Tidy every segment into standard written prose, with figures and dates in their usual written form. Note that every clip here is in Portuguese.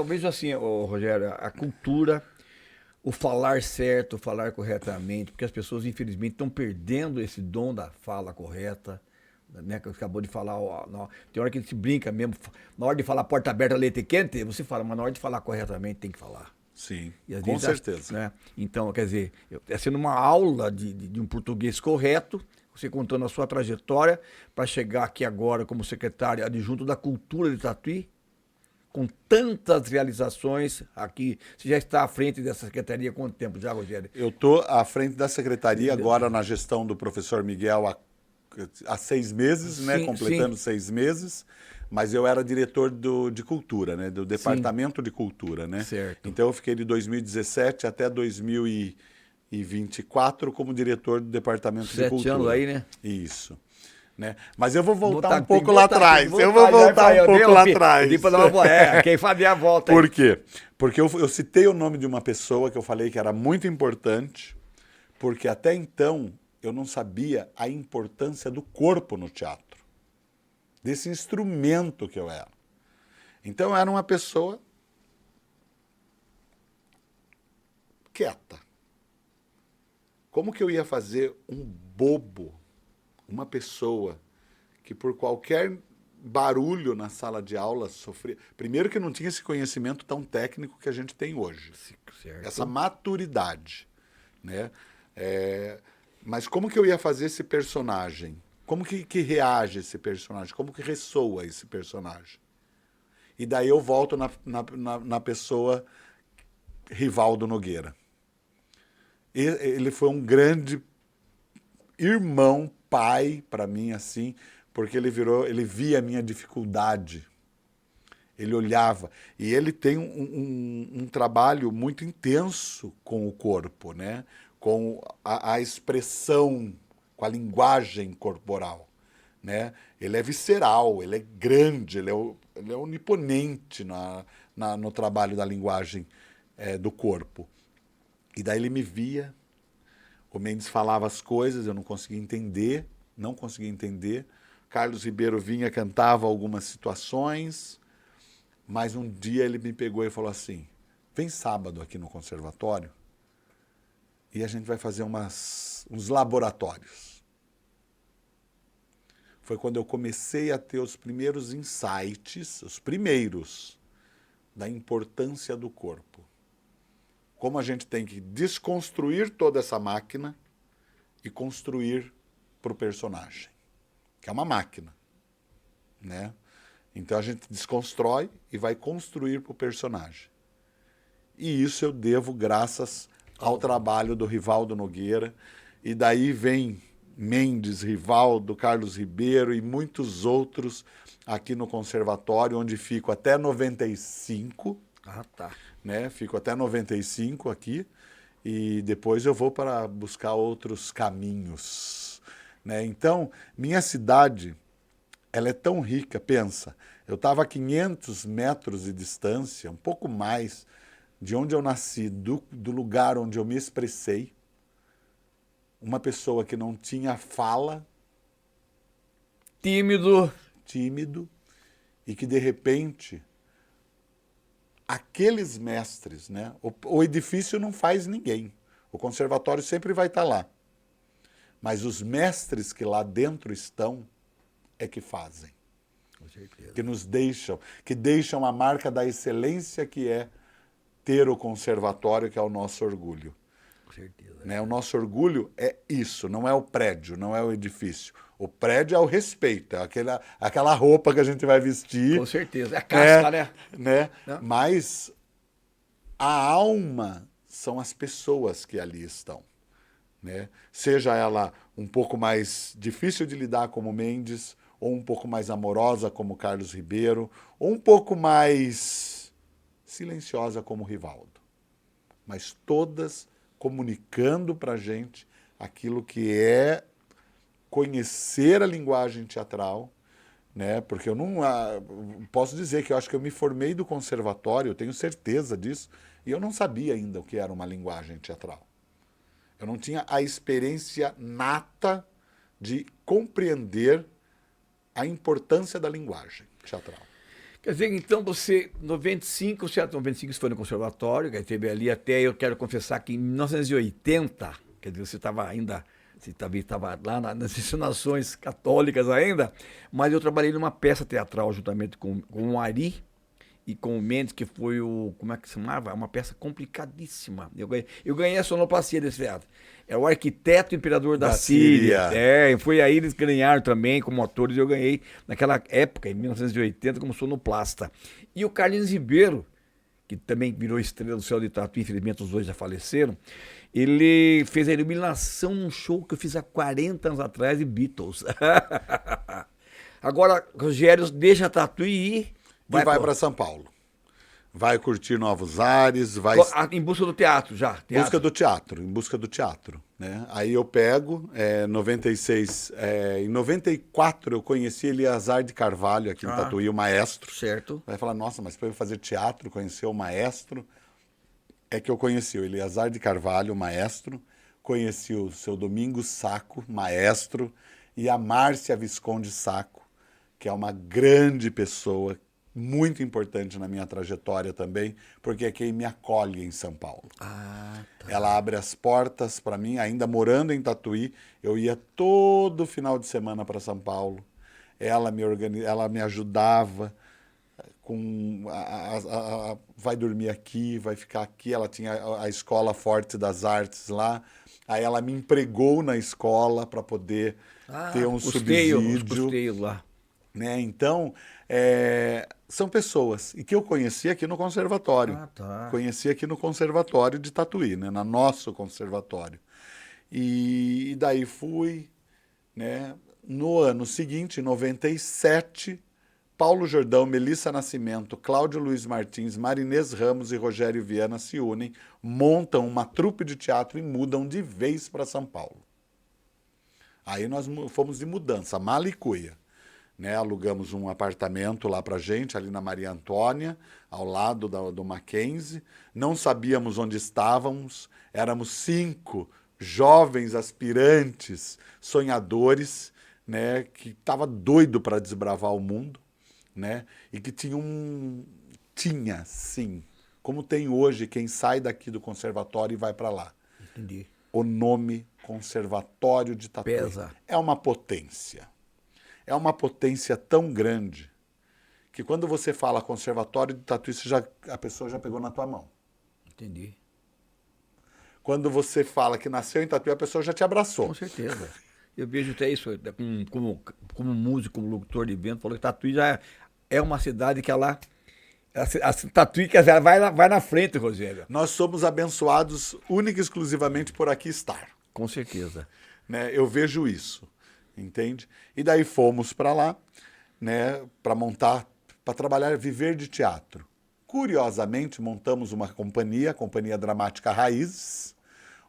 eu vejo assim, ô, Rogério, a cultura, o falar certo, o falar corretamente, porque as pessoas, infelizmente, estão perdendo esse dom da fala correta, né? Que você acabou de falar, ó, tem hora que a gente brinca mesmo, na hora de falar porta aberta, leite quente, você fala, mas na hora de falar corretamente tem que falar. Sim, E às com vezes, certeza. né? Então, quer dizer, é sendo uma aula de um português correto, você contando a sua trajetória para chegar aqui agora como secretário adjunto da Cultura de Tatuí, com tantas realizações aqui. Você já está à frente dessa secretaria há quanto tempo já, Rogério? Eu estou à frente da secretaria agora na gestão do professor Miguel há 6 meses, né, Sim, sim, completando 6 meses, mas eu era diretor de cultura, né, do sim, departamento de cultura, né. certo. Então eu fiquei de 2017 até 2024 como diretor do departamento de 7 anos cultura. aí, né? Isso. Né? Mas eu vou voltar Botar, um tem que pouco lá botar, tem que atrás. Eu vou botar. Já voltar um eu dei, pouco lá eu dei pra atrás. dar uma. Quem fazer a volta Por aí. quê? Porque eu citei o nome de uma pessoa que eu falei que era muito importante, porque até então eu não sabia a importância do corpo no teatro, desse instrumento que eu era. Então eu era uma pessoa quieta. Como que eu ia fazer um bobo, uma pessoa que por qualquer barulho na sala de aula sofria... Primeiro que não tinha esse conhecimento tão técnico que a gente tem hoje. Essa Certo. maturidade, né? Mas como que eu ia fazer esse personagem? Como que reage esse personagem? Como que ressoa esse personagem? E daí eu volto na pessoa Rivaldo Nogueira. Ele foi um grande irmão, pai para mim, assim, porque ele via a minha dificuldade. Ele olhava. E ele tem um trabalho muito intenso com o corpo, né? Com a expressão, com a linguagem corporal. Né? Ele é visceral, ele é grande, ele é oniponente no trabalho da linguagem do corpo. E daí ele me via, o Mendes falava as coisas, eu não conseguia entender, não conseguia entender. Carlos Ribeiro vinha, cantava algumas situações, mas um dia ele me pegou e falou assim, vem sábado aqui no conservatório e a gente vai fazer uns laboratórios. Foi quando eu comecei a ter os primeiros insights, os primeiros, da importância do corpo. Como a gente tem que desconstruir toda essa máquina e construir para o personagem, que é uma máquina, né? Então a gente desconstrói e vai construir para o personagem. E isso eu devo graças ao trabalho do Rivaldo Nogueira. E daí vem Mendes, Rivaldo, Carlos Ribeiro e muitos outros aqui no conservatório, onde fico até 95. Ah, tá. Né? Fico até 95 aqui e depois eu vou para buscar outros caminhos. Né? Então, minha cidade, ela é tão rica, pensa, eu estava a 500 metros de distância, um pouco mais, de onde eu nasci, do lugar onde eu me expressei, uma pessoa que não tinha fala, Tímido. tímido, e que de repente aqueles mestres, né? O edifício não faz ninguém, o conservatório sempre vai estar lá, mas os mestres que lá dentro estão é que fazem, Com certeza. que nos deixam, que deixam a marca da excelência que é ter o conservatório, que é o nosso orgulho. Com certeza. Né? O nosso orgulho é isso, não é o prédio, não é o edifício. O prédio é o respeito, é aquela roupa que a gente vai vestir. Com certeza. É a Né? casca, né? Né? Não? Mas a alma são as pessoas que ali estão. Né? Seja ela um pouco mais difícil de lidar como Mendes, ou um pouco mais amorosa como Carlos Ribeiro, ou um pouco mais silenciosa como Rivaldo. Mas todas comunicando para a gente aquilo que é conhecer a linguagem teatral, né? Porque eu não posso dizer que eu acho que eu me formei do conservatório, eu tenho certeza disso, e eu não sabia ainda o que era uma linguagem teatral. Eu não tinha a experiência nata de compreender a importância da linguagem teatral. Quer dizer, então você, 95, certo? 95 você foi no conservatório, aí teve ali até, eu quero confessar que em 1980, quer dizer, você estava ainda, você estava lá nas ensinações católicas ainda, mas eu trabalhei numa peça teatral juntamente com o Ari e com o Mendes, que foi o, como é que se chamava? Uma peça complicadíssima. Eu ganhei a sonoplastia desse teatro. É o Arquiteto Imperador da Da Síria. Síria. É, foi aí eles ganharam também como atores. Eu ganhei naquela época, em 1980, como sonoplasta. E o Carlinhos Ribeiro, que também virou estrela do céu de Tatuí, infelizmente os dois já faleceram, ele fez a iluminação num show que eu fiz há 40 anos atrás de Beatles. Agora, Rogério, deixa Tatuí e ir. E vai para São Paulo. Vai curtir novos ares, vai Em busca do teatro já. em busca do teatro, em busca do teatro, né? Aí eu pego, 96, em 94 eu conheci Eleazar de Carvalho aqui em Tatuí, o maestro. Certo. Vai falar, nossa, mas para eu fazer teatro, conhecer o maestro, é que eu conheci o Eleazar de Carvalho, o maestro, conheci o seu Domingos Sacco, maestro, e a Márcia Visconde Sacco, que é uma grande pessoa, muito importante na minha trajetória também, porque é quem me acolhe em São Paulo. Ah, tá. Ela abre as portas para mim, ainda morando em Tatuí, eu ia todo final de semana para São Paulo. Ela me ajudava com vai dormir aqui, vai ficar aqui. Ela tinha a Escola Forte das Artes lá. Aí ela me empregou na escola para poder ter um subsídio. Custeio lá. Né? Então, são pessoas e que eu conheci aqui no conservatório. Ah, tá. Conheci aqui no conservatório de Tatuí, né? No nosso conservatório. E daí fui, né? No ano seguinte, em 97, Paulo Jordão, Melissa Nascimento, Cláudio Luiz Martins, Marinês Ramos e Rogério Viana se unem, montam uma trupe de teatro e mudam de vez para São Paulo. Aí nós fomos de mudança, mala e cuia. Né, alugamos um apartamento lá pra gente, ali na Maria Antônia, ao lado do Mackenzie. Não sabíamos onde estávamos, éramos 5 jovens aspirantes, sonhadores, né, que estava doido para desbravar o mundo, né, e que tinha, sim, como tem hoje quem sai daqui do conservatório e vai para lá. Entendi. O nome Conservatório de Tatuí Pesa. é uma potência. É uma potência tão grande que quando você fala Conservatório de Tatuí, a pessoa já pegou na tua mão. Entendi. Quando você fala que nasceu em Tatuí, a pessoa já te abraçou. Com certeza. Eu vejo até isso como músico, como locutor de evento, falou que Tatuí já é uma cidade que ela Tatuí, quer dizer, ela vai na frente, Rogério. Nós somos abençoados única e exclusivamente por aqui estar. Com certeza. Né? Eu vejo isso. Entende? E daí fomos para lá, né, para montar, para trabalhar, viver de teatro. Curiosamente, montamos uma companhia, a Companhia Dramática Raízes,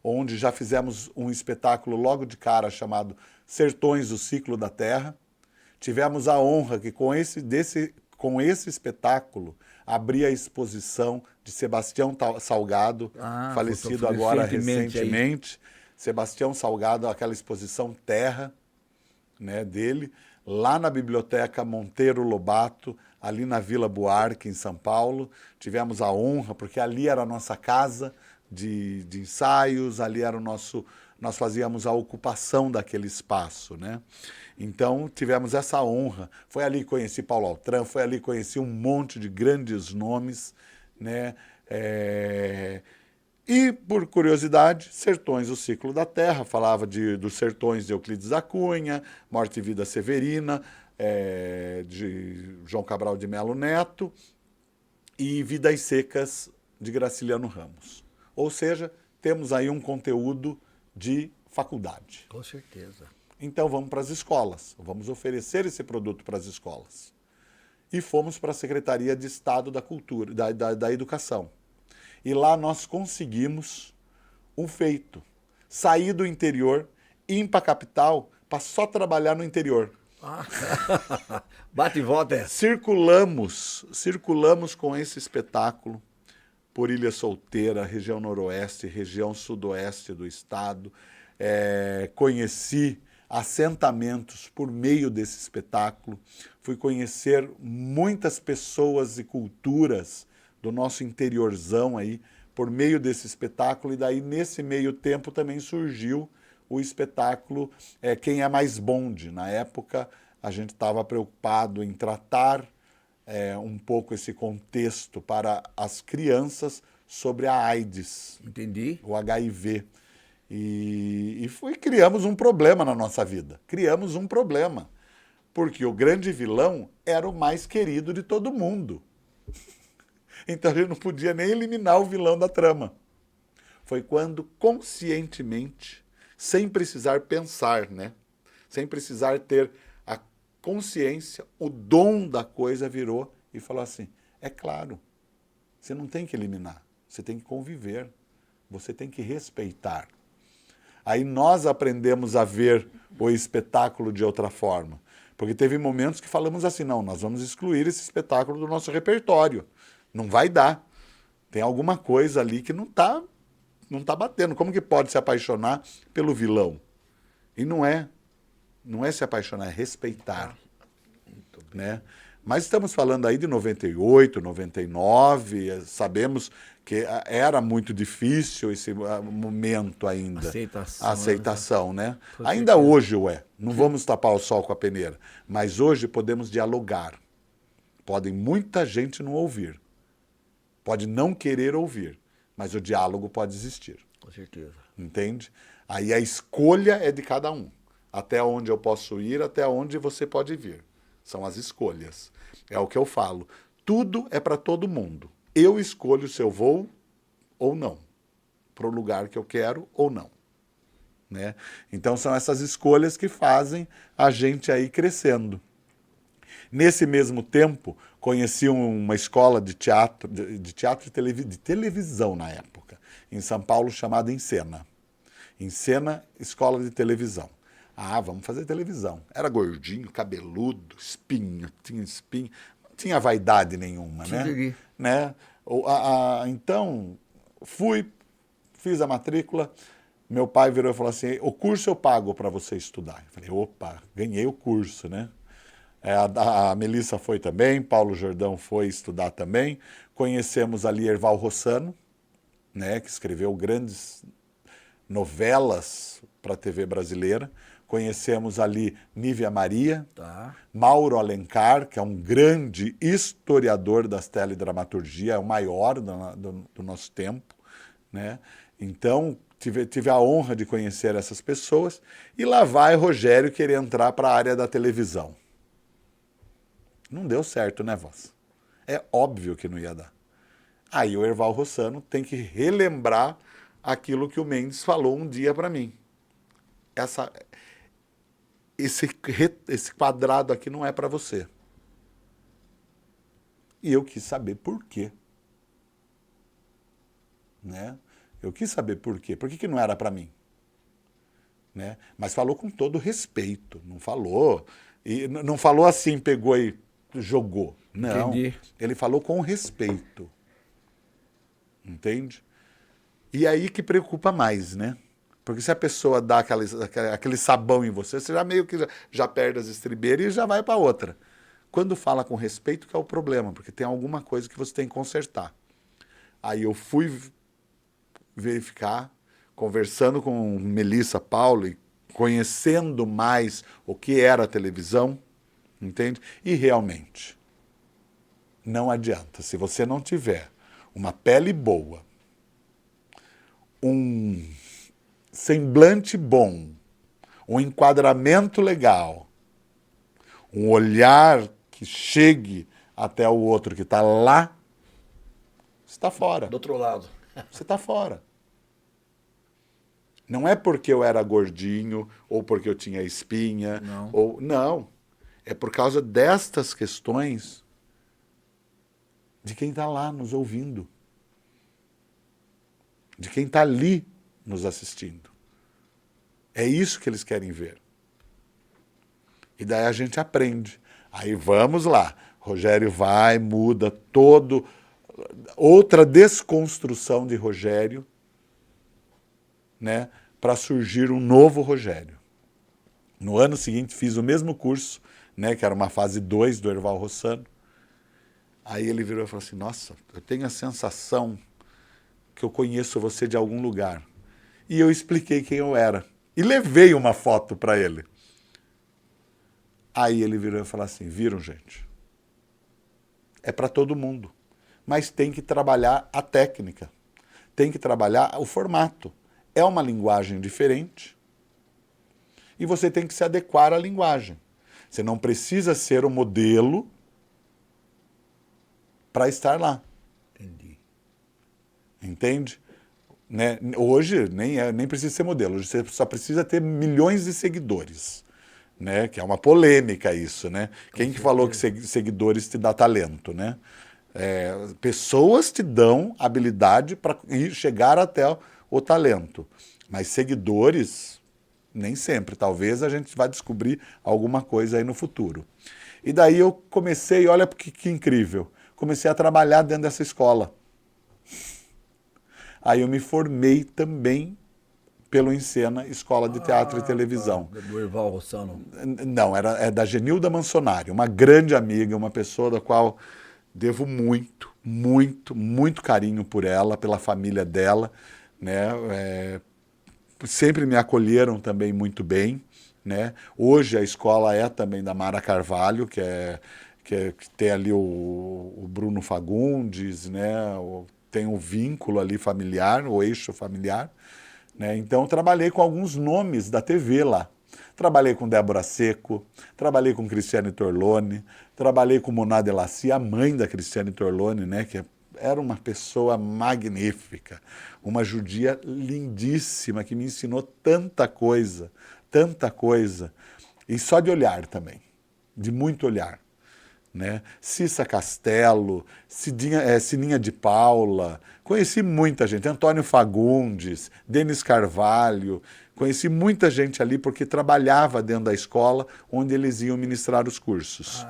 onde já fizemos um espetáculo logo de cara chamado Sertões, o Ciclo da Terra. Tivemos a honra que com esse espetáculo abria a exposição de Sebastião Salgado, falecido agora recentemente. Sebastião Salgado, aquela exposição Terra, né, dele, lá na Biblioteca Monteiro Lobato, ali na Vila Buarque, em São Paulo. Tivemos a honra, porque ali era a nossa casa de ensaios, ali era nós fazíamos a ocupação daquele espaço, né? Então, tivemos essa honra. Foi ali que conheci Paulo Altran, foi ali que conheci um monte de grandes nomes, né? E, por curiosidade, Sertões, o Ciclo da Terra, falava dos sertões de Euclides da Cunha, Morte e Vida Severina, de João Cabral de Melo Neto, e Vidas Secas, de Graciliano Ramos. Ou seja, temos aí um conteúdo de faculdade. Com certeza. Então vamos para as escolas, vamos oferecer esse produto para as escolas. E fomos para a Secretaria de Estado da Cultura, da Educação. E lá nós conseguimos um feito. Sair do interior, ir para a capital, para só trabalhar no interior. Bate e volta. Circulamos com esse espetáculo por Ilha Solteira, região noroeste, região sudoeste do estado. Conheci assentamentos por meio desse espetáculo, fui conhecer muitas pessoas e culturas do nosso interiorzão aí, por meio desse espetáculo, e daí nesse meio tempo também surgiu o espetáculo Quem é Mais Bonde. Na época a gente estava preocupado em tratar um pouco esse contexto para as crianças sobre a AIDS. Entendi. O HIV. E criamos um problema na nossa vida. Criamos um problema. Porque o grande vilão era o mais querido de todo mundo. Então a gente não podia nem eliminar o vilão da trama. Foi quando, conscientemente, sem precisar pensar, né? Sem precisar ter a consciência, o dom da coisa virou e falou assim, é claro, você não tem que eliminar, você tem que conviver, você tem que respeitar. Aí nós aprendemos a ver o espetáculo de outra forma. Porque teve momentos que falamos assim, não, nós vamos excluir esse espetáculo do nosso repertório. Não vai dar. Tem alguma coisa ali que não tá batendo. Como que pode se apaixonar pelo vilão? E não é se apaixonar, é respeitar. Né? Mas estamos falando aí de 98, 99, sabemos que era muito difícil esse momento ainda. A aceitação, né? Ainda hoje não vamos tapar o sol com a peneira, mas hoje podemos dialogar. Pode muita gente não ouvir, pode não querer ouvir, mas o diálogo pode existir. Com certeza. Entende? Aí a escolha é de cada um. Até onde eu posso ir, até onde você pode vir. São as escolhas. É o que eu falo. Tudo é para todo mundo. Eu escolho se eu vou ou não. Para o lugar que eu quero ou não. Né? Então são essas escolhas que fazem a gente aí crescendo. Nesse mesmo tempo, conheci uma escola de teatro, de televisão na época, em São Paulo, chamada Encena. Encena, escola de televisão. Ah, vamos fazer televisão. Era gordinho, cabeludo, espinho, tinha espinho. Não tinha vaidade nenhuma, né? Então, fiz a matrícula. Meu pai virou e falou assim, o curso eu pago para você estudar. Eu falei, opa, ganhei o curso, né? A Melissa foi também, Paulo Jordão foi estudar também. Conhecemos ali Erval Rossano, né, que escreveu grandes novelas para a TV brasileira. Conhecemos ali Nívia Maria, Mauro Alencar, que é um grande historiador das teledramaturgia, é o maior do nosso tempo, né? Então, tive a honra de conhecer essas pessoas, e lá vai Rogério querer entrar para a área da televisão. Não deu certo, né, Voz? É óbvio que não ia dar. Aí o Erval Rossano tem que relembrar aquilo que o Mendes falou um dia para mim. Esse quadrado aqui não é para você. E eu quis saber por quê. Né? Eu quis saber por quê. Por que não era para mim? Né? Mas falou com todo respeito. Não falou. E não falou assim, pegou e jogou. Não. Entendi. Ele falou com respeito. Entende? E aí que preocupa mais, né? Porque se a pessoa dá aquele sabão em você, você já meio que já perde as estribeiras e já vai para outra. Quando fala com respeito que é o problema, porque tem alguma coisa que você tem que consertar. Aí eu fui verificar, conversando com Melissa, Paulo, e conhecendo mais o que era a televisão, entende? E realmente, não adianta. Se você não tiver uma pele boa, um semblante bom, um enquadramento legal, um olhar que chegue até o outro que está lá, você está fora. Do outro lado. Você está fora. Não é porque eu era gordinho, ou porque eu tinha espinha, não. É por causa destas questões de quem está lá nos ouvindo. De quem está ali nos assistindo. É isso que eles querem ver. E daí a gente aprende. Aí vamos lá. Rogério vai, muda todo. Outra desconstrução de Rogério, né, para surgir um novo Rogério. No ano seguinte fiz o mesmo curso, né, que era uma fase 2 do Erval Rossano. Aí ele virou e falou assim, nossa, eu tenho a sensação que eu conheço você de algum lugar. E eu expliquei quem eu era. E levei uma foto para ele. Aí ele virou e falou assim, viram, gente? É para todo mundo. Mas tem que trabalhar a técnica. Tem que trabalhar o formato. É uma linguagem diferente. E você tem que se adequar à linguagem. Você não precisa ser o modelo para estar lá. Entendi. Entende? Né? Hoje nem precisa ser modelo. Hoje você só precisa ter milhões de seguidores. Né? Que é uma polêmica isso, né? Quem que falou que seguidores te dá talento, né? Pessoas te dão habilidade para chegar até o talento. Mas seguidores, nem sempre. Talvez a gente vá descobrir alguma coisa aí no futuro. E daí eu comecei, olha que incrível, comecei a trabalhar dentro dessa escola. Aí eu me formei também pelo Encena, Escola de Teatro e Televisão. Do Erval Rossano. Não, é da Genilda Mansonari, uma grande amiga, uma pessoa da qual devo muito, muito, muito carinho por ela, pela família dela, né? Sempre me acolheram também muito bem, né? Hoje a escola é também da Mara Carvalho, que tem ali o Bruno Fagundes, né? Tem um vínculo ali familiar, o eixo familiar. Né? Então, trabalhei com alguns nomes da TV lá. Trabalhei com Débora Seco, trabalhei com Cristiane Torlone, trabalhei com Moná de Lacy, a mãe da Cristiane Torlone, né? Que era uma pessoa magnífica, uma judia lindíssima, que me ensinou tanta coisa, e só de olhar também, de muito olhar. Né? Cissa Castelo, Sininha de Paula, conheci muita gente, Antônio Fagundes, Denis Carvalho, conheci muita gente ali porque trabalhava dentro da escola onde eles iam ministrar os cursos.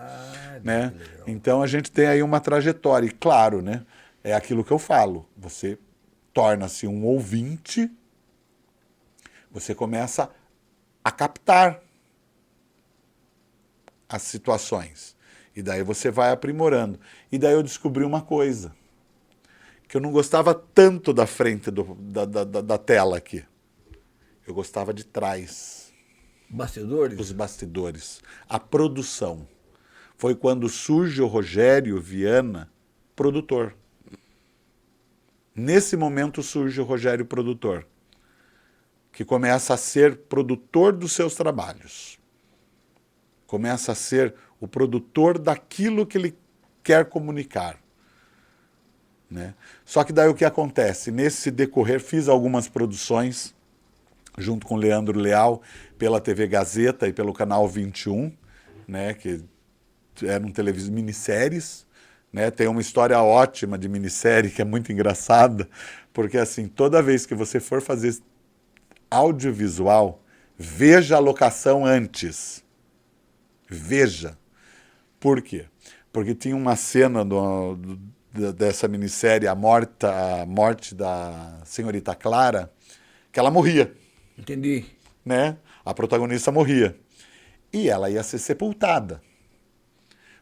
Né? Então a gente tem aí uma trajetória, e claro, né? É aquilo que eu falo, você torna-se um ouvinte, você começa a captar as situações. E daí você vai aprimorando. E daí eu descobri uma coisa, que eu não gostava tanto da frente da tela aqui. Eu gostava de trás. Bastidores? Os bastidores. A produção. Foi quando surge o Rogério Viana, produtor. Nesse momento surge o Rogério produtor, que começa a ser produtor dos seus trabalhos. Começa a ser o produtor daquilo que ele quer comunicar. Né? Só que daí o que acontece? Nesse decorrer, fiz algumas produções, junto com Leandro Leal, pela TV Gazeta e pelo Canal 21, né? Que eram minisséries. Né? Tem uma história ótima de minissérie, que é muito engraçada, porque assim, toda vez que você for fazer audiovisual, veja a locação antes. Veja. Por quê? Porque tinha uma cena dessa minissérie, a morte da senhorita Clara, que ela morria. Entendi. Né? A protagonista morria. E ela ia ser sepultada.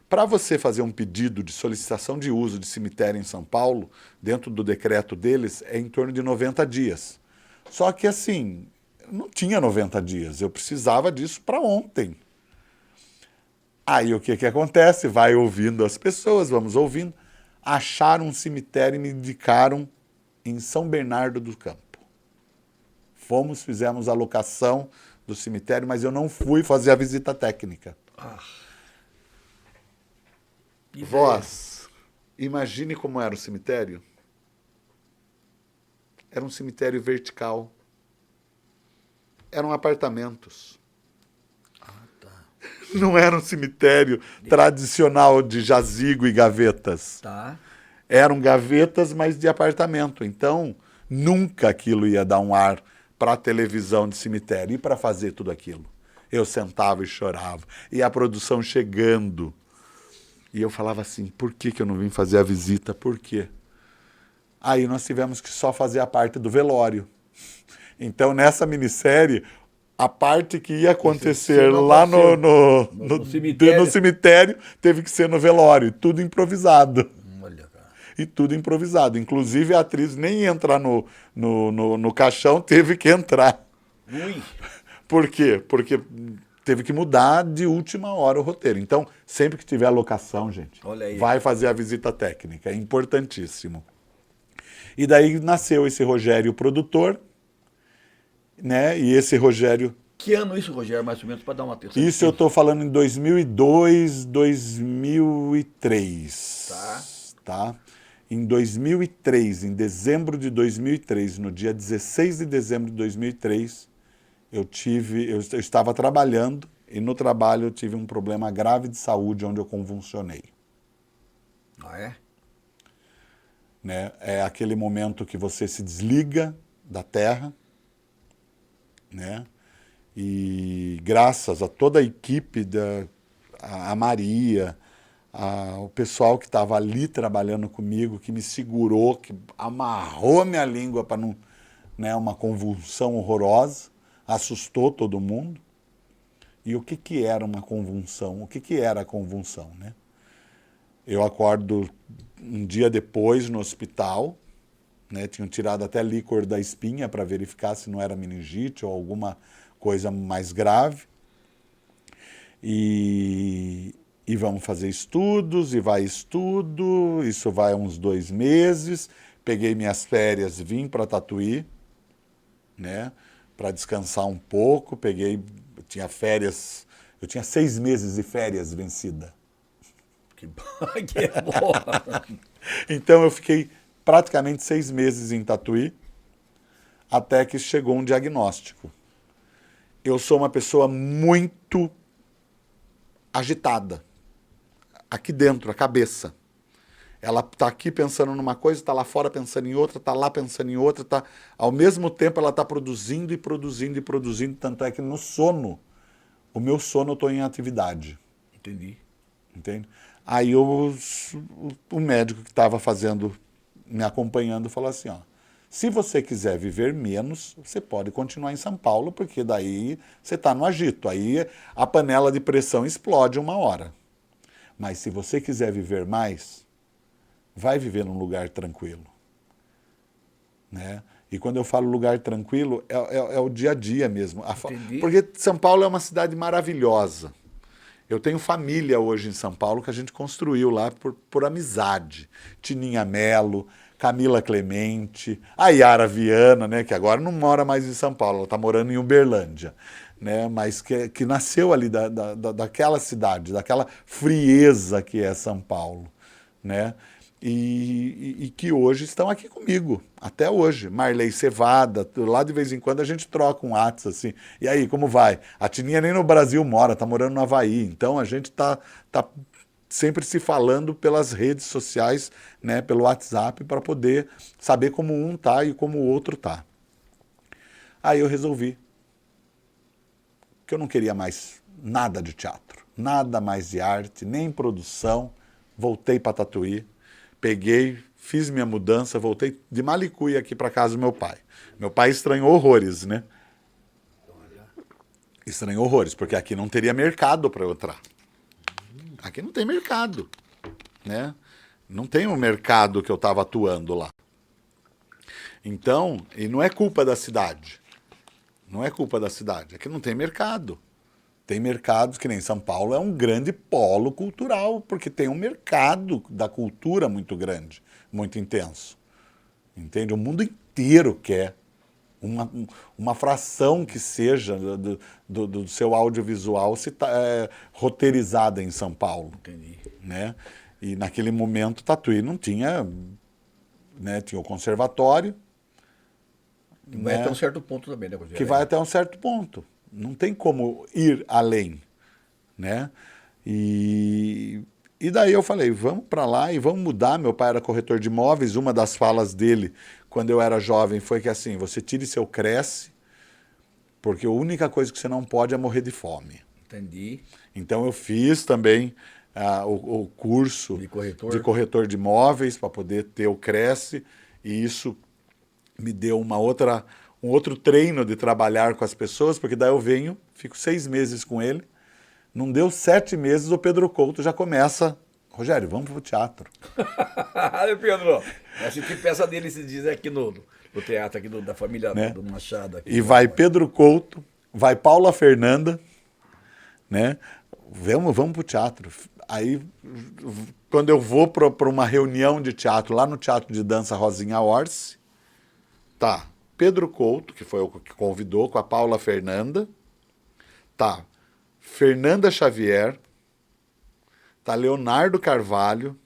Para você fazer um pedido de solicitação de uso de cemitério em São Paulo, dentro do decreto deles, é em torno de 90 dias. Só que assim, não tinha 90 dias, eu precisava disso para ontem. Aí o que acontece? Vai ouvindo as pessoas, vamos ouvindo. Acharam um cemitério e me indicaram em São Bernardo do Campo. Fizemos a locação do cemitério, mas eu não fui fazer a visita técnica. Voz, imagine como era o cemitério. Era um cemitério vertical. Eram apartamentos. Não era um cemitério tradicional de jazigo e gavetas. Tá. Eram gavetas, mas de apartamento. Então, nunca aquilo ia dar um ar para a televisão de cemitério. E para fazer tudo aquilo? Eu sentava e chorava. E a produção chegando. E eu falava assim, por que eu não vim fazer a visita? Por quê? Aí nós tivemos que só fazer a parte do velório. Então, nessa minissérie, a parte que ia acontecer Você não lá aconteceu. No cemitério. no cemitério teve que ser no velório, tudo improvisado. Olha, cara. E tudo improvisado. Inclusive a atriz nem ia entrar no caixão, teve que entrar. Ui. Por quê? Porque teve que mudar de última hora o roteiro. Então, sempre que tiver locação, gente, Olha aí. vai fazer a visita técnica. É importantíssimo. E daí nasceu esse Rogério produtor, né? E esse Rogério... Que ano isso, Rogério, mais ou menos, para dar uma atenção? Isso eu estou falando em 2002, 2003. Tá? Em 2003, em dezembro de 2003, no dia 16 de dezembro de 2003, eu estava trabalhando e no trabalho eu tive um problema grave de saúde onde eu convulsionei. Ah, é? Né? É aquele momento que você se desliga da terra, né? E graças a toda a equipe, a Maria, o pessoal que estava ali trabalhando comigo, que me segurou, que amarrou minha língua para não, né, uma convulsão horrorosa, assustou todo mundo. E o que era uma convulsão? O que era a convulsão, né? Eu acordo um dia depois no hospital, né, tinham tirado até líquor da espinha para verificar se não era meningite ou alguma coisa mais grave. E vamos fazer estudos, e vai estudo, isso vai uns 2 meses. Peguei minhas férias, vim para Tatuí, né, para descansar um pouco. Tinha férias, eu tinha 6 meses de férias vencida. Que bom. Então eu fiquei praticamente 6 meses em Tatuí, até que chegou um diagnóstico. Eu sou uma pessoa muito agitada. Aqui dentro, a cabeça. Ela está aqui pensando numa coisa, está lá fora pensando em outra, está lá pensando em outra, tá... ao mesmo tempo ela está produzindo e produzindo e produzindo, tanto é que no sono, o meu sono eu estou em atividade. Entendi. Entende? Aí o médico que estava me acompanhando, falou assim, ó, se você quiser viver menos, você pode continuar em São Paulo, porque daí você está no agito, aí a panela de pressão explode uma hora. Mas se você quiser viver mais, vai viver num lugar tranquilo. Né? E quando eu falo lugar tranquilo, é o dia a dia mesmo. Porque São Paulo é uma cidade maravilhosa. Eu tenho família hoje em São Paulo que a gente construiu lá por amizade. Tininha Melo, Camila Clemente, a Yara Viana, né, que agora não mora mais em São Paulo, ela está morando em Uberlândia, né, mas que nasceu ali daquela cidade, daquela frieza que é São Paulo, né, e que hoje estão aqui comigo, até hoje. Marley Cevada, lá de vez em quando a gente troca um WhatsApp assim, e aí, como vai? A Tininha nem no Brasil mora, está morando no Havaí, então a gente tá sempre se falando pelas redes sociais, né, pelo WhatsApp, para poder saber como um tá e como o outro tá. Aí eu resolvi que eu não queria mais nada de teatro, nada mais de arte, nem produção. Voltei para Tatuí, peguei, fiz minha mudança, voltei de Malicuia aqui para casa do meu pai. Meu pai estranhou horrores, né? Estranhou horrores, porque aqui não teria mercado para eu entrar. Aqui não tem mercado, né? Não tem um mercado que eu estava atuando lá. Então, e não é culpa da cidade. Não é culpa da cidade. Aqui não tem mercado. Tem mercados que nem São Paulo é um grande polo cultural, porque tem um mercado da cultura muito grande, muito intenso. Entende? O mundo inteiro quer uma fração que seja do seu audiovisual roteirizada em São Paulo. Entendi. Né? E naquele momento Tatuí não tinha, né? Tinha o conservatório. Vai até um certo ponto também, né, Rogério? Que vai até um certo ponto. Não tem como ir além. Né? E daí eu falei, vamos para lá e vamos mudar. Meu pai era corretor de imóveis, uma das falas dele quando eu era jovem foi que assim, você tire seu Cresce, porque a única coisa que você não pode é morrer de fome. Entendi. Então eu fiz também o curso de corretor de imóveis para poder ter o Cresce, e isso me deu uma outra um outro treino de trabalhar com as pessoas, porque daí eu venho, fico 6 meses com ele, não deu 7 meses, o Pedro Couto já começa, Rogério, vamos pro teatro. Olha, Pedro, assisti peça dele esses dias aqui no teatro aqui da família Né? do Machado. Aqui, E vai Pedro Couto, vai Paula Fernanda, né? Vamos pro teatro. Aí, quando eu vou para uma reunião de teatro, lá no Teatro de Dança Rosinha Orsi, tá Pedro Couto, que foi o que convidou, com a Paula Fernanda, tá Fernanda Xavier, tá Leonardo Carvalho.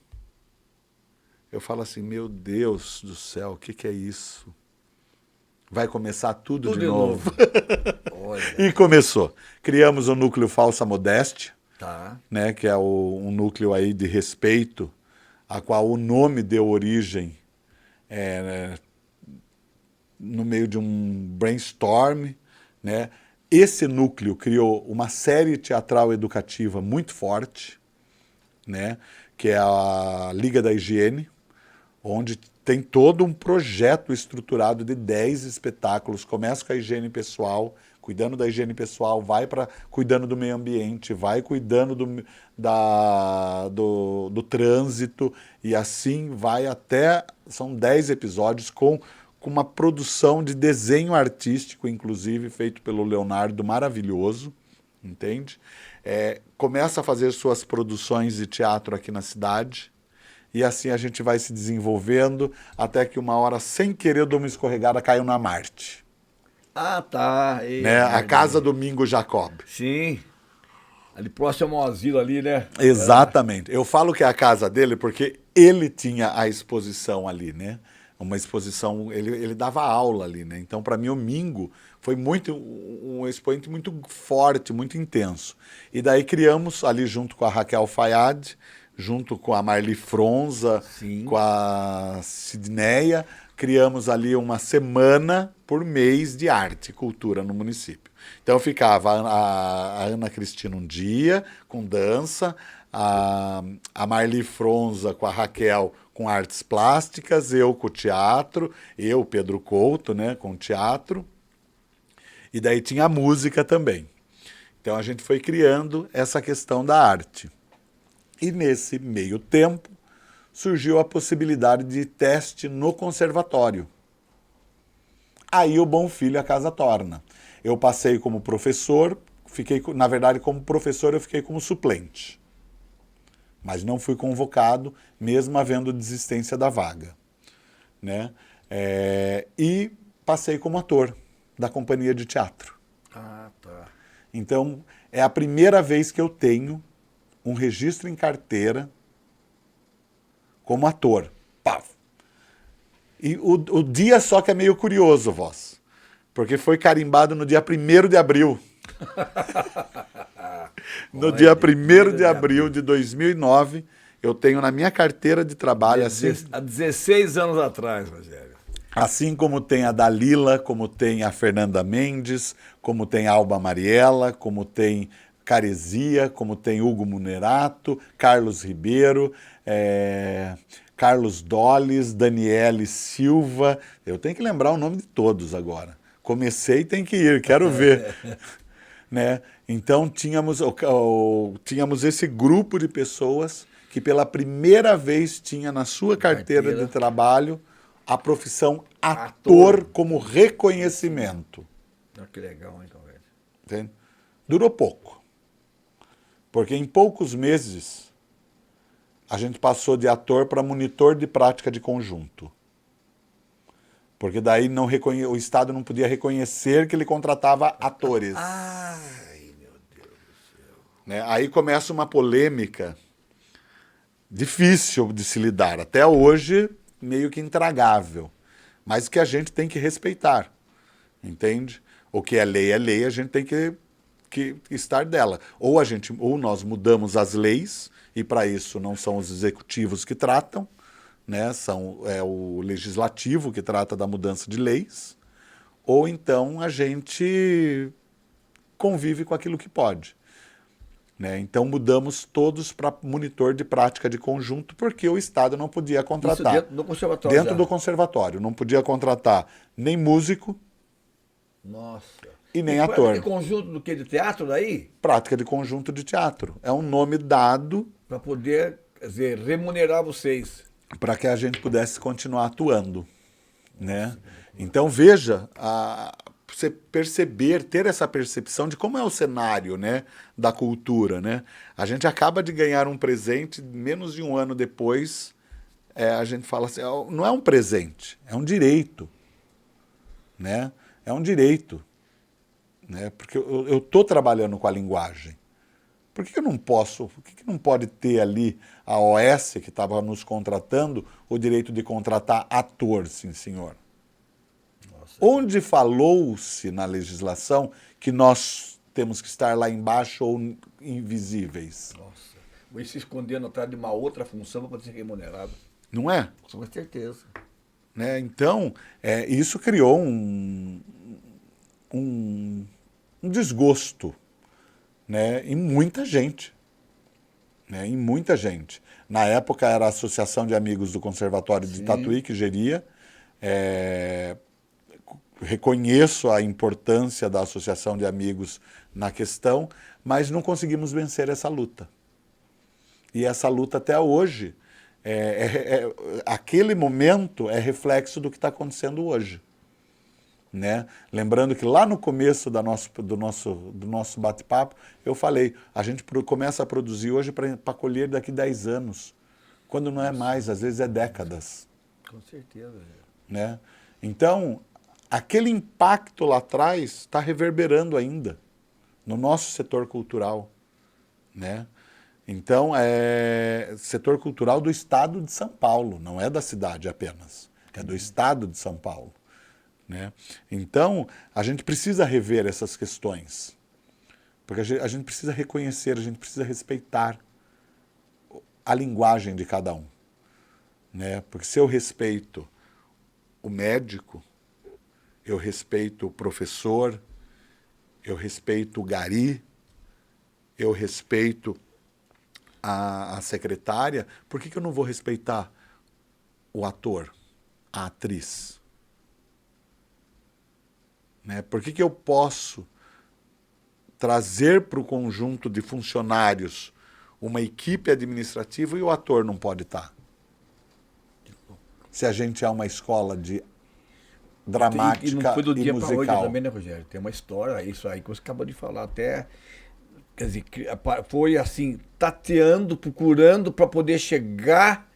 Eu falo assim, meu Deus do céu, o que é isso? Vai começar tudo de novo. Olha. E começou. Criamos o núcleo Falsa Modéstia, Tá. né, que é um núcleo aí de respeito, a qual o nome deu origem no meio de um brainstorm, né? Esse núcleo criou uma série teatral educativa muito forte, né, que é a Liga da Higiene, onde tem todo um projeto estruturado de 10 espetáculos. Começa com a higiene pessoal, cuidando da higiene pessoal, vai para cuidando do meio ambiente, vai cuidando do trânsito, e assim vai até... São 10 episódios com uma produção de desenho artístico, inclusive, feito pelo Leonardo, maravilhoso, entende? Começa a fazer suas produções de teatro aqui na cidade, e assim a gente vai se desenvolvendo, até que uma hora, sem querer, eu dou uma escorregada, caiu na Marte. Ah, tá. Ei, Né? A verdade. Casa Domingo Jacob. Sim. Ali próximo ao asilo ali, né? Exatamente. Eu falo que é a casa dele porque ele tinha a exposição ali, né? Uma exposição, ele dava aula ali, né? Então, para mim, o Mingo foi um expoente muito forte, muito intenso. E daí criamos ali junto com a Raquel Fayad, junto com a Marli Fronza, Sim. com a Sidneia, criamos ali uma semana por mês de arte e cultura no município. Então ficava a Ana Cristina um dia com dança, a Marli Fronza com a Raquel com artes plásticas, eu com teatro, eu, Pedro Couto, né, com teatro, e daí tinha a música também. Então a gente foi criando essa questão da arte. E nesse meio tempo surgiu a possibilidade de teste no conservatório. Aí o Bom Filho a casa torna. Eu passei como professor, na verdade, como professor eu fiquei como suplente. Mas não fui convocado, mesmo havendo desistência da vaga, né? E passei como ator da companhia de teatro. Ah, tá. Então, é a primeira vez que eu tenho um registro em carteira como ator. Paf! E o dia só que é meio curioso, Voz, porque foi carimbado no dia 1º de abril. No dia 1º de abril de 2009, eu tenho na minha carteira de trabalho, Há 16 anos atrás, Rogério. assim como tem a Dalila, como tem a Fernanda Mendes, como tem a Alba Mariela, como tem Caresia, como tem Hugo Munerato, Carlos Ribeiro, Carlos Doles, Daniele Silva. Eu tenho que lembrar o nome de todos agora. Comecei, tem que ir, quero ver. Né? Então tínhamos esse grupo de pessoas que pela primeira vez tinha na sua carteira de trabalho a profissão ator como reconhecimento. Ah, que legal, hein, conversa. Entende? Durou pouco. Porque em poucos meses a gente passou de ator para monitor de prática de conjunto. Porque daí o Estado não podia reconhecer que ele contratava atores. Ai, meu Deus do céu. Né? Aí começa uma polêmica difícil de se lidar. Até hoje, meio que intragável. Mas que a gente tem que respeitar. Entende? O que é lei, a gente tem que estar dela. Ou nós mudamos as leis, e para isso não são os executivos que tratam, né? É o legislativo que trata da mudança de leis, ou então a gente convive com aquilo que pode. Né? Então mudamos todos para monitor de prática de conjunto, porque o Estado não podia contratar. Isso dentro do conservatório. Dentro do conservatório. Não podia contratar nem músico, Nossa. E nem Isso ator. é conjunto do que? De teatro daí? Prática de conjunto de teatro. É um nome dado Para poder, quer dizer, remunerar vocês. para que a gente pudesse continuar atuando, né? Então veja, você perceber, ter essa percepção de como é o cenário, né, da cultura, né? A gente acaba de ganhar um presente, menos de um ano depois, a gente fala assim, não é um presente, é um direito, né? É um direito, né? Porque eu estou trabalhando com a linguagem. Por que eu não posso, por que não pode ter ali a OS que estava nos contratando o direito de contratar ator, sim senhor? Nossa. Onde falou-se na legislação que nós temos que estar lá embaixo ou invisíveis? Nossa. Vou se escondendo atrás de uma outra função para poder ser remunerado. Não é? Com certeza. Né? Então, isso criou um desgosto, né, em muita gente. Né, em muita gente. Na época era a Associação de Amigos do Conservatório de Tatuí que geria. Reconheço a importância da Associação de Amigos na questão, mas não conseguimos vencer essa luta. E essa luta até hoje, aquele momento é reflexo do que está acontecendo hoje. Né? Lembrando que lá no começo do nosso bate-papo, eu falei, a gente começa a produzir hoje para colher daqui 10 anos, quando não é mais, às vezes é décadas. Com certeza. Né? Então, aquele impacto lá atrás está reverberando ainda no nosso setor cultural. Né? Então, é setor cultural do estado de São Paulo, não é da cidade apenas, é do estado de São Paulo. Né? Então, a gente precisa rever essas questões, porque a gente precisa reconhecer, a gente precisa respeitar a linguagem de cada um. Né? Porque se eu respeito o médico, eu respeito o professor, eu respeito o gari, eu respeito a secretária, por que eu não vou respeitar o ator, a atriz? Né? Por que eu posso trazer para o conjunto de funcionários uma equipe administrativa e o ator não pode estar? Se a gente é uma escola de dramática e não foi do dia para hoje musical. também, né, Rogério? Tem uma história, isso aí que você acabou de falar. Até, quer dizer, foi assim, tateando, procurando para poder chegar,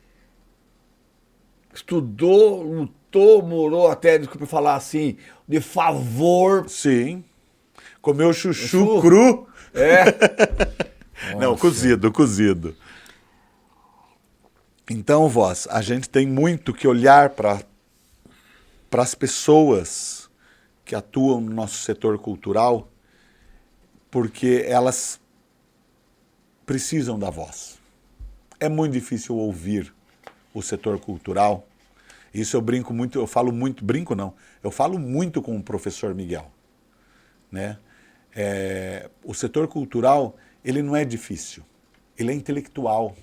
estudou, lutou, morou até, desculpa falar assim, de favor. Sim. Comeu chuchu cru. Não, cozido, cozido. Então, Voz, a gente tem muito que olhar para as pessoas que atuam no nosso setor cultural, porque elas precisam da voz. É muito difícil ouvir o setor cultural. Isso eu brinco muito, eu falo muito, brinco não, eu falo muito com o professor Miguel. Né? O setor cultural, ele não é difícil, ele é intelectual.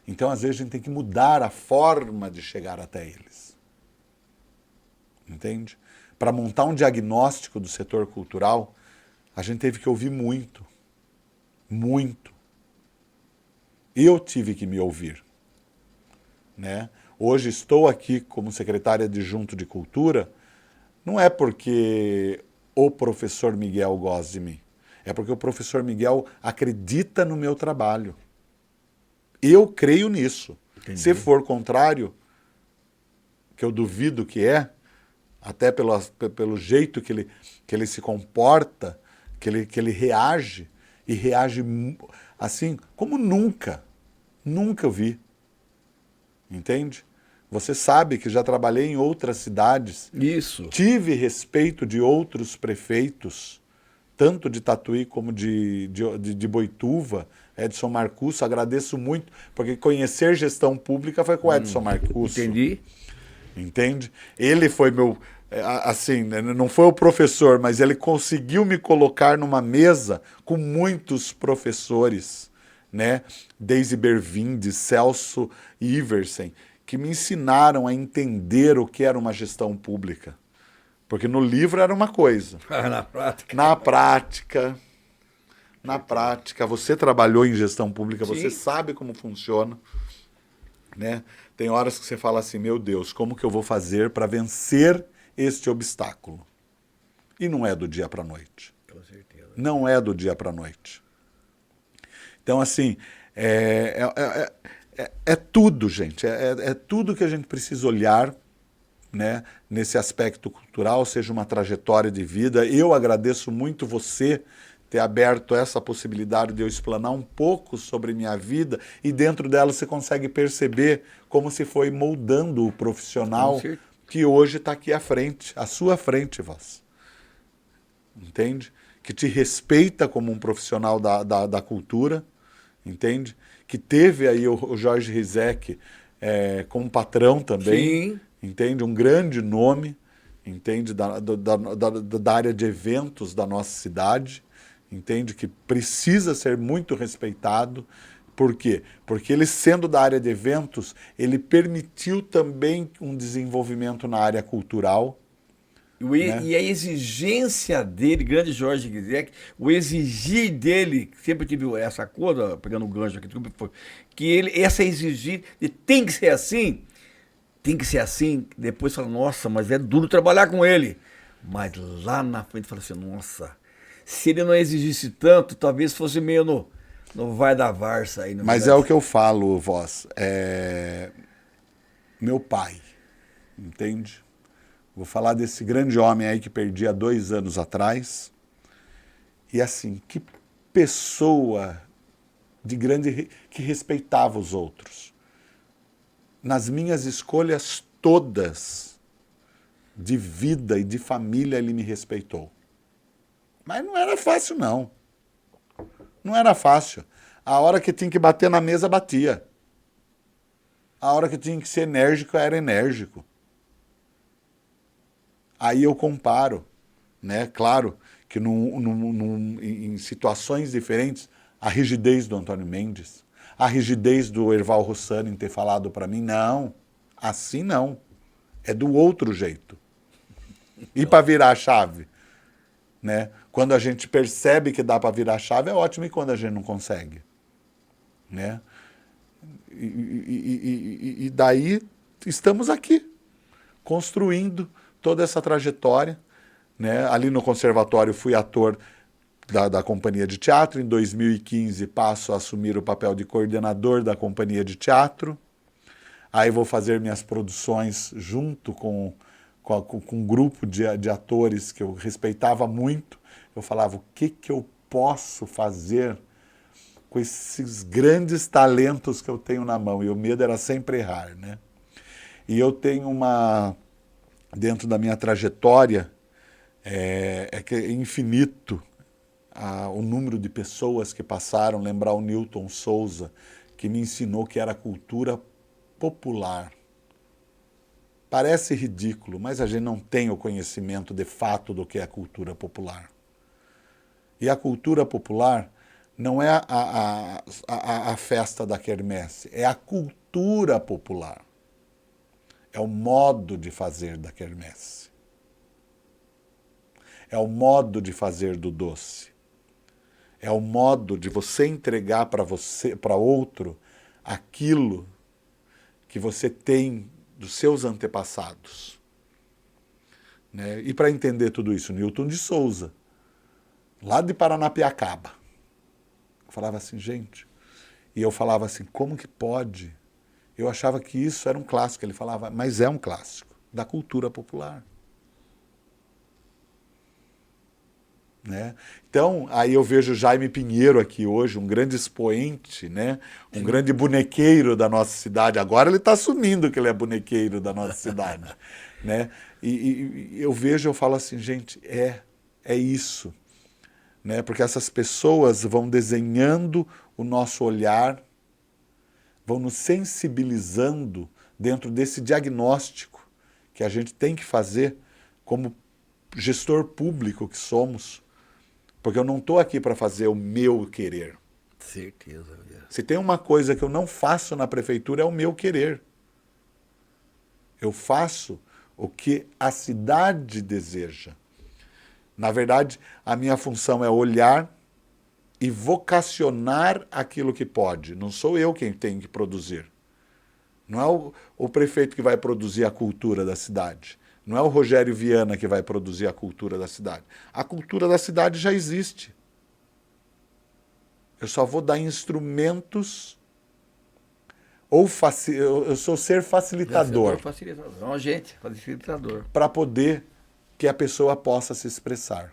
Então, às vezes, a gente tem que mudar a forma de chegar até eles. Entende? Para montar um diagnóstico do setor cultural, a gente teve que ouvir muito. Muito. Eu tive que me ouvir. Né? Hoje estou aqui como secretária adjunto de Cultura, não é porque o professor Miguel gosta de mim, é porque o professor Miguel acredita no meu trabalho. Eu creio nisso. Entendi. Se for contrário, que eu duvido que até pelo jeito que ele se comporta, que ele reage, e reage assim como nunca eu vi. Entende? Você sabe que já trabalhei em outras cidades. Isso. Tive respeito de outros prefeitos, tanto de Tatuí como de Boituva, Edson Marcusso. Agradeço muito, porque conhecer gestão pública foi com o Edson Marcusso. Entendi. Entende? Ele foi meu, assim, não foi o professor, mas ele conseguiu me colocar numa mesa com muitos professores, né? Deise Bervinde, Celso Iversen, que me ensinaram a entender o que era uma gestão pública. Porque no livro era uma coisa. Na prática. Na prática, você trabalhou em gestão pública, Sim. você sabe como funciona, né? Tem horas que você fala assim, meu Deus, como que eu vou fazer para vencer este obstáculo? E não é do dia para a noite. Com certeza. Não é do dia para a noite. Então, assim, é tudo, gente. É tudo que a gente precisa olhar, né, nesse aspecto cultural, seja uma trajetória de vida. Eu agradeço muito você ter aberto essa possibilidade de eu explanar um pouco sobre minha vida e dentro dela você consegue perceber como se foi moldando o profissional que hoje está aqui à frente, à sua frente, Voz. Entende? Que te respeita como um profissional da cultura, entende? Que teve aí o Jorge Rizek como patrão também, Sim. entende? Um grande nome, entende? Da área de eventos da nossa cidade, entende? Que precisa ser muito respeitado. Por quê? Porque ele, sendo da área de eventos, ele permitiu também um desenvolvimento na área cultural. Né? E a exigência dele, grande Jorge Rizek, o exigir dele, sempre tive essa coisa, pegando o gancho aqui, que ele, essa exigir, de tem que ser assim, depois fala, nossa, mas é duro trabalhar com ele. Mas lá na frente fala assim, nossa, se ele não exigisse tanto, talvez fosse meio no vai da varsa aí. Mas é o que eu falo, Voz. Meu pai, entende? Vou falar desse grande homem aí que perdi há 2 anos atrás. E assim, que pessoa de grande que respeitava os outros. Nas minhas escolhas todas de vida e de família ele me respeitou. Mas não era fácil, não. Não era fácil. A hora que tinha que bater na mesa, batia. A hora que tinha que ser enérgico, era enérgico. Aí eu comparo, né? Claro que em situações diferentes, a rigidez do Antônio Mendes, a rigidez do Erval Rossano em ter falado para mim, não, assim não, é do outro jeito. E para virar a chave, né? Quando a gente percebe que dá para virar a chave é ótimo, e quando a gente não consegue, né? E daí estamos aqui, construindo toda essa trajetória, né? Ali no conservatório fui ator da companhia de teatro. Em 2015 passo a assumir o papel de coordenador da companhia de teatro. Aí vou fazer minhas produções junto com um grupo de atores que eu respeitava muito. Eu falava, o que eu posso fazer com esses grandes talentos que eu tenho na mão? E o medo era sempre errar, né? E eu tenho dentro da minha trajetória, que é infinito o número de pessoas que passaram. Lembrar o Newton Souza, que me ensinou que era cultura popular. Parece ridículo, mas a gente não tem o conhecimento de fato do que é a cultura popular. E a cultura popular não é a festa da quermesse, é a cultura popular. É o modo de fazer da quermesse. É o modo de fazer do doce. É o modo de você entregar para outro, aquilo que você tem dos seus antepassados. Né? E para entender tudo isso, Newton de Souza, lá de Paranapiacaba, falava assim, gente, e eu falava assim, como que pode? Eu achava que isso era um clássico. Ele falava, mas é um clássico da cultura popular. Né? Então, aí eu vejo Jaime Pinheiro aqui hoje, um grande expoente, né? Um grande bonequeiro da nossa cidade. Agora ele está assumindo que ele é bonequeiro da nossa cidade. Né? E eu vejo, eu falo assim, gente, é isso. Né? Porque essas pessoas vão desenhando o nosso olhar, vão nos sensibilizando dentro desse diagnóstico que a gente tem que fazer como gestor público que somos, porque eu não estou aqui para fazer o meu querer. Certeza. Se tem uma coisa que eu não faço na prefeitura é o meu querer. Eu faço o que a cidade deseja. Na verdade, a minha função é olhar e vocacionar aquilo que pode. Não sou eu quem tem que produzir. Não é o prefeito que vai produzir a cultura da cidade. Não é o Rogério Viana que vai produzir a cultura da cidade. A cultura da cidade já existe. Eu só vou dar instrumentos eu sou ser facilitador. Facilitador. Não, gente, facilitador. Para poder que a pessoa possa se expressar.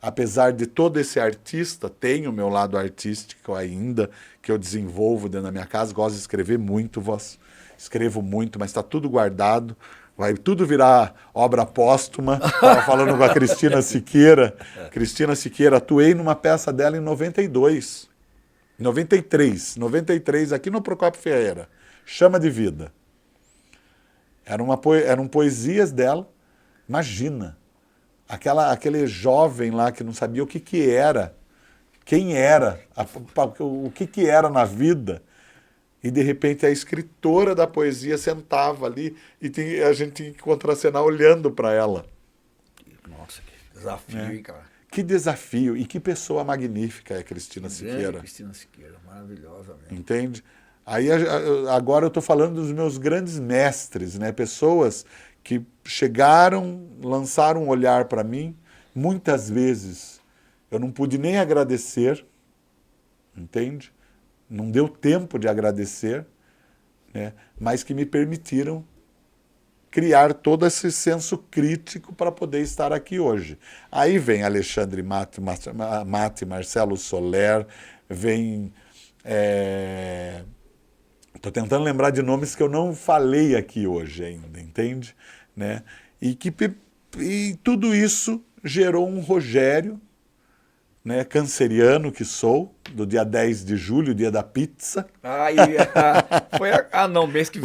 Apesar de todo esse artista, tem o meu lado artístico ainda, que eu desenvolvo dentro da minha casa, gosto de escrever muito, escrevo muito, mas está tudo guardado, vai tudo virar obra póstuma. Estava falando com a Cristina Siqueira. Cristina Siqueira, atuei numa peça dela em 92. 93, aqui no Procópio Ferreira. Chama de Vida. Eram poesias dela. Imagina. Aquele jovem lá que não sabia o que era, quem era, o que era na vida. E, de repente, a escritora da poesia sentava ali e a gente tinha que contracenar olhando para ela. Nossa, que desafio, hein, cara? Que desafio e que pessoa magnífica é a Cristina Siqueira. Cristina Siqueira, maravilhosa mesmo. Entende? Aí agora eu estou falando dos meus grandes mestres, né? Pessoas que chegaram, lançaram um olhar para mim. Muitas vezes eu não pude nem agradecer, entende? Não deu tempo de agradecer, né? Mas que me permitiram criar todo esse senso crítico para poder estar aqui hoje. Aí vem Alexandre Mate, Marcelo Soler, vem... Estou tentando lembrar de nomes que eu não falei aqui hoje ainda, entende? Né? E tudo isso gerou um Rogério, né, canceriano que sou, do dia 10 de julho, dia da pizza. Mês que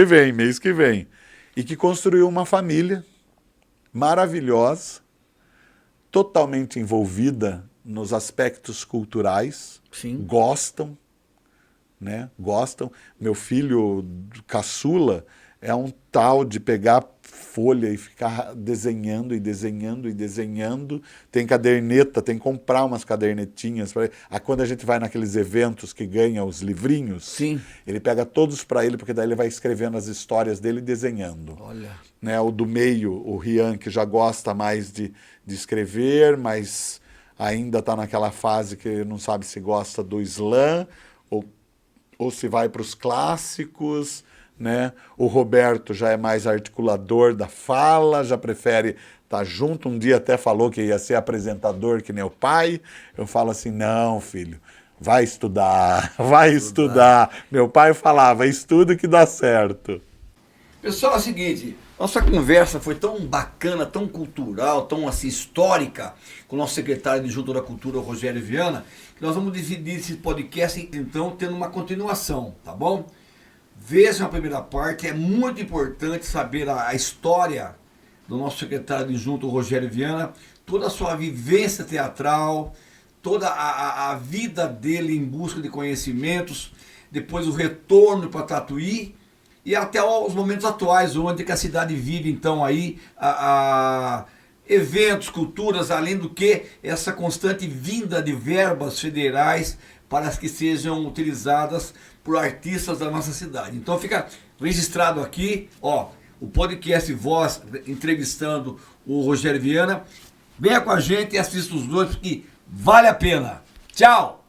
vem. Mês que vem. E que construiu uma família maravilhosa, totalmente envolvida nos aspectos culturais. Sim. Gostam, né? Gostam. Meu filho caçula é um tal de pegar folha e ficar desenhando e desenhando e desenhando. Tem caderneta, tem que comprar umas cadernetinhas. Quando a gente vai naqueles eventos que ganha os livrinhos, sim, ele pega todos para ele, porque daí ele vai escrevendo as histórias dele e desenhando. Olha. Né? O do meio, o Rian, que já gosta mais de escrever, mas ainda está naquela fase que não sabe se gosta do slam ou se vai para os clássicos. Né? O Roberto já é mais articulador da fala, já prefere estar junto. Um dia até falou que ia ser apresentador que nem o pai. Eu falo assim, não, filho, vai estudar, vai estudar. Meu pai falava, estuda que dá certo. Pessoal, é o seguinte, nossa conversa foi tão bacana, tão cultural, tão assim, histórica, com o nosso secretário de Junta da Cultura, o Rogério Viana, que nós vamos dividir esse podcast, então, tendo uma continuação, tá bom? Vejam a primeira parte, é muito importante saber a história do nosso secretário de Junta, o Rogério Viana, toda a sua vivência teatral, toda a vida dele em busca de conhecimentos, depois o retorno para Tatuí e até os momentos atuais, onde que a cidade vive então aí eventos, culturas, além do que essa constante vinda de verbas federais para que sejam utilizadas por artistas da nossa cidade. Então fica registrado aqui, ó, o podcast Voz entrevistando o Rogério Viana. Venha com a gente e assista os dois, porque vale a pena. Tchau!